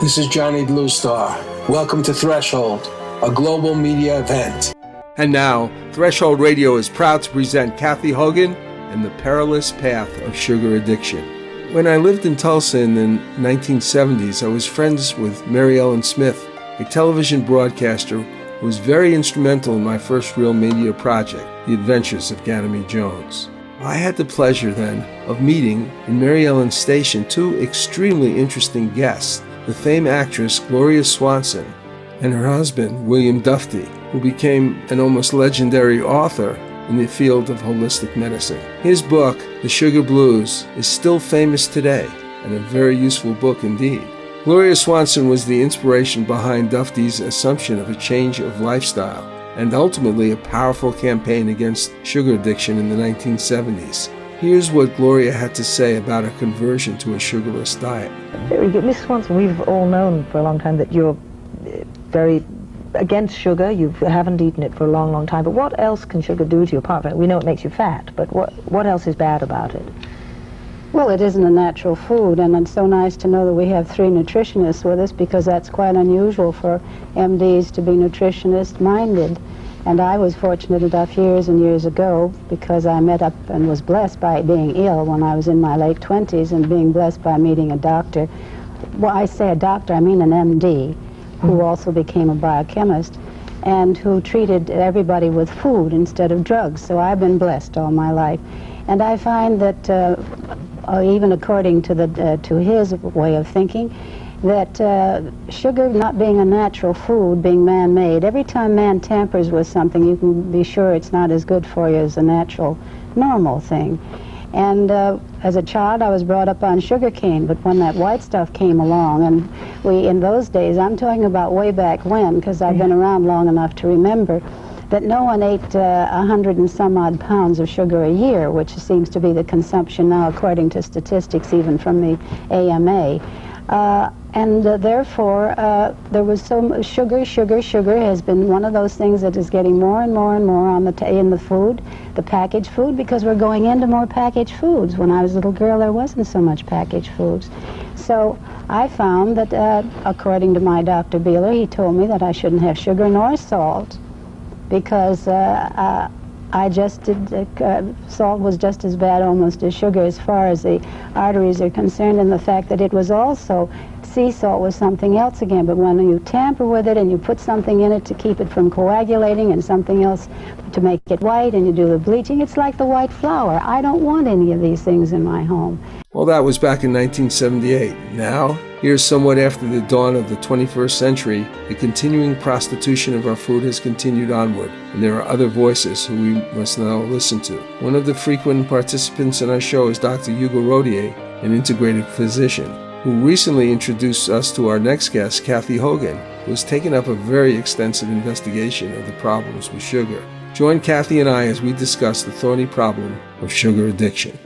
This is Johnny Bluestar. Welcome to Threshold, a global media event. And now, Threshold Radio is proud to present Kathy Hoggan and the Perilous Path of Sugar Addiction. When I lived in Tulsa in the 1970s, I was friends with Mary Ellen Smith, a television broadcaster who was very instrumental in my first real media project, The Adventures of Ganymede Jones. I had the pleasure then of meeting in Mary Ellen's station two extremely interesting guests, the famed actress Gloria Swanson and her husband William Dufty, who became an almost legendary author in the field of holistic medicine. His book, The Sugar Blues, is still famous today and a very useful book indeed. Gloria Swanson was the inspiration behind Dufty's assumption of a change of lifestyle and ultimately a powerful campaign against sugar addiction in the 1970s. Here's what Gloria had to say about a conversion to a sugarless diet. Miss Swanson, we've all known for a long time that you're very against sugar. You haven't eaten it for a long, long time. But what else can sugar do to you apart from it? We know it makes you fat, but what else is bad about it? Well, it isn't a natural food, and it's so nice to know that we have 3 nutritionists with us, because that's quite unusual for MDs to be nutritionist-minded. And I was fortunate enough years and years ago, because I met up and was blessed by being ill when I was in my late 20s and being blessed by meeting a doctor. Well, I say a doctor, I mean an MD, who also became a biochemist, and who treated everybody with food instead of drugs. So I've been blessed all my life. And I find that, even according to his way of thinking, that sugar not being a natural food, being man-made, every time man tampers with something, you can be sure it's not as good for you as a natural, normal thing. And as a child, I was brought up on sugar cane, but when that white stuff came along, and in those days, I'm talking about way back when, because I've been around long enough to remember, that no one ate 100 and some odd pounds of sugar a year, which seems to be the consumption now, according to statistics even from the AMA. Therefore, there was so much sugar has been one of those things that is getting more and more and more on in the food, the packaged food, because we're going into more packaged foods. When I was a little girl, there wasn't so much packaged foods. So I found that, according to my Dr. Beeler, he told me that I shouldn't have sugar nor salt, because I just did, salt was just as bad almost as sugar as far as the arteries are concerned, and the fact that it was also, sea salt was something else again, but when you tamper with it and you put something in it to keep it from coagulating and something else to make it white, and you do the bleaching, it's like the white flour. I don't want any of these things in my home. Well, that was back in 1978. Now, here's somewhat after the dawn of the 21st century, the continuing prostitution of our food has continued onward, and there are other voices who we must now listen to. One of the frequent participants in our show is Dr. Hugo Rodier, an integrative physician, who recently introduced us to our next guest, Kathy Hoggan, who has taken up a very extensive investigation of the problems with sugar. Join Kathy and I as we discuss the thorny problem of sugar addiction.